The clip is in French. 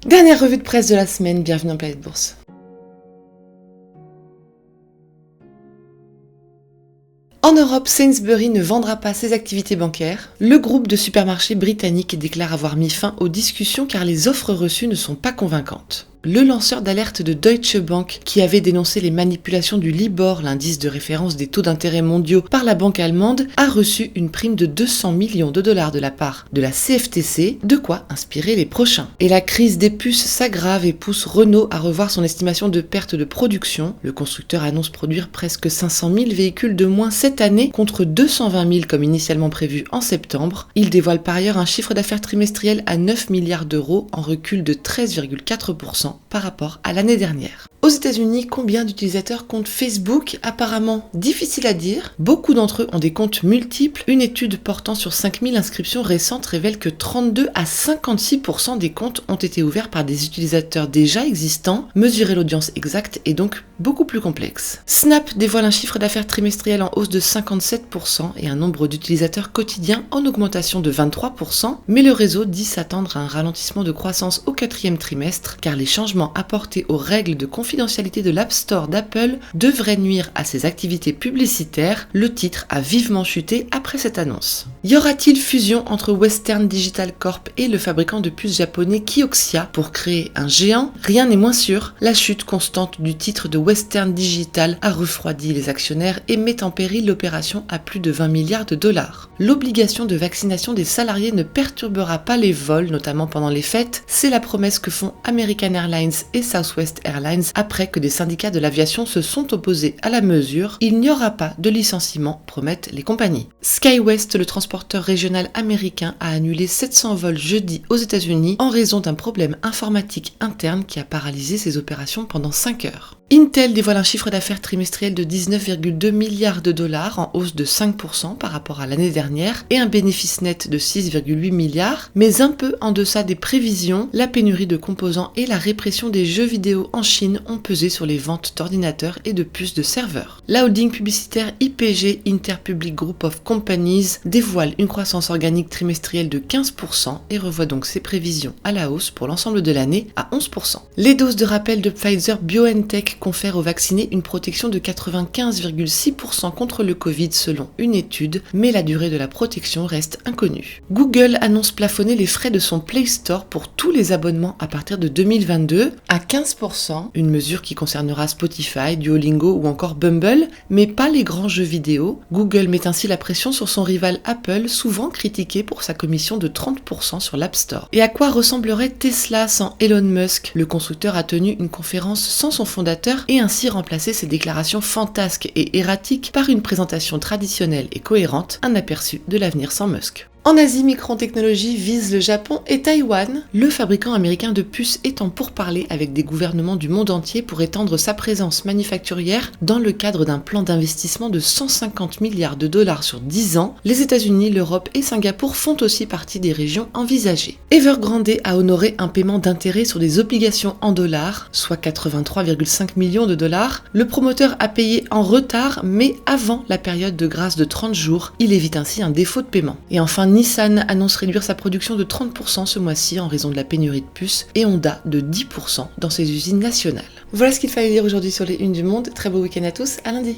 Dernière revue de presse de la semaine, bienvenue en Planète Bourse. En Europe, Sainsbury ne vendra pas ses activités bancaires. Le groupe de supermarchés britannique déclare avoir mis fin aux discussions car les offres reçues ne sont pas convaincantes. Le lanceur d'alerte de Deutsche Bank, qui avait dénoncé les manipulations du Libor, l'indice de référence des taux d'intérêt mondiaux, par la banque allemande, a reçu une prime de 200 millions de dollars de la part de la CFTC, de quoi inspirer les prochains. Et la crise des puces s'aggrave et pousse Renault à revoir son estimation de perte de production. Le constructeur annonce produire presque 500 000 véhicules de moins cette année, contre 220 000 comme initialement prévu en septembre. Il dévoile par ailleurs un chiffre d'affaires trimestriel à 9 milliards d'euros, en recul de 13,4% par rapport à l'année dernière. Aux États-Unis, combien d'utilisateurs compte Facebook? Apparemment difficile à dire. Beaucoup d'entre eux ont des comptes multiples. Une étude portant sur 5000 inscriptions récentes révèle que 32 à 56% des comptes ont été ouverts par des utilisateurs déjà existants. Mesurer l'audience exacte est donc beaucoup plus complexe. Snap dévoile un chiffre d'affaires trimestriel en hausse de 57% et un nombre d'utilisateurs quotidiens en augmentation de 23%, mais le réseau dit s'attendre à un ralentissement de croissance au quatrième trimestre car les changements apportés aux règles de confidentialité de l'App Store d'Apple devraient nuire à ses activités publicitaires. Le titre a vivement chuté après cette annonce. Y aura-t-il fusion entre Western Digital Corp et le fabricant de puces japonais Kioxia pour créer un géant? Rien n'est moins sûr. La chute constante du titre de Western Digital a refroidi les actionnaires et met en péril l'opération à plus de 20 milliards de dollars. L'obligation de vaccination des salariés ne perturbera pas les vols, notamment pendant les fêtes. C'est la promesse que font American Airlines et Southwest Airlines après que des syndicats de l'aviation se sont opposés à la mesure. Il n'y aura pas de licenciement, promettent les compagnies. SkyWest, le transporteur régional américain, a annulé 700 vols jeudi aux États-Unis en raison d'un problème informatique interne qui a paralysé ses opérations pendant 5 heures. Intel dévoile un chiffre d'affaires trimestriel de 19,2 milliards de dollars en hausse de 5% par rapport à l'année dernière et un bénéfice net de 6,8 milliards, mais un peu en deçà des prévisions. La pénurie de composants et la répression des jeux vidéo en Chine ont pesé sur les ventes d'ordinateurs et de puces de serveurs. La holding publicitaire IPG, Interpublic Group of Companies, dévoile une croissance organique trimestrielle de 15% et revoit donc ses prévisions à la hausse pour l'ensemble de l'année à 11%. Les doses de rappel de Pfizer-BioNTech confère aux vaccinés une protection de 95,6% contre le Covid selon une étude, mais la durée de la protection reste inconnue. Google annonce plafonner les frais de son Play Store pour tous les abonnements à partir de 2022 à 15%, une mesure qui concernera Spotify, Duolingo ou encore Bumble, mais pas les grands jeux vidéo. Google met ainsi la pression sur son rival Apple, souvent critiqué pour sa commission de 30% sur l'App Store. Et à quoi ressemblerait Tesla sans Elon Musk? Le constructeur a tenu une conférence sans son fondateur et ainsi remplacer ses déclarations fantasques et erratiques par une présentation traditionnelle et cohérente, un aperçu de l'avenir sans Musk. En Asie, Micron Technology vise le Japon et Taïwan. Le fabricant américain de puces est en pourparlers avec des gouvernements du monde entier pour étendre sa présence manufacturière dans le cadre d'un plan d'investissement de 150 milliards de dollars sur 10 ans. Les États-Unis, l'Europe et Singapour font aussi partie des régions envisagées. Evergrande a honoré un paiement d'intérêt sur des obligations en dollars, soit 83,5 millions de dollars. Le promoteur a payé en retard, mais avant la période de grâce de 30 jours. Il évite ainsi un défaut de paiement. Et enfin, Nissan annonce réduire sa production de 30% ce mois-ci en raison de la pénurie de puces et Honda de 10% dans ses usines nationales. Voilà ce qu'il fallait dire aujourd'hui sur les unes du monde. Très beau week-end à tous, à lundi.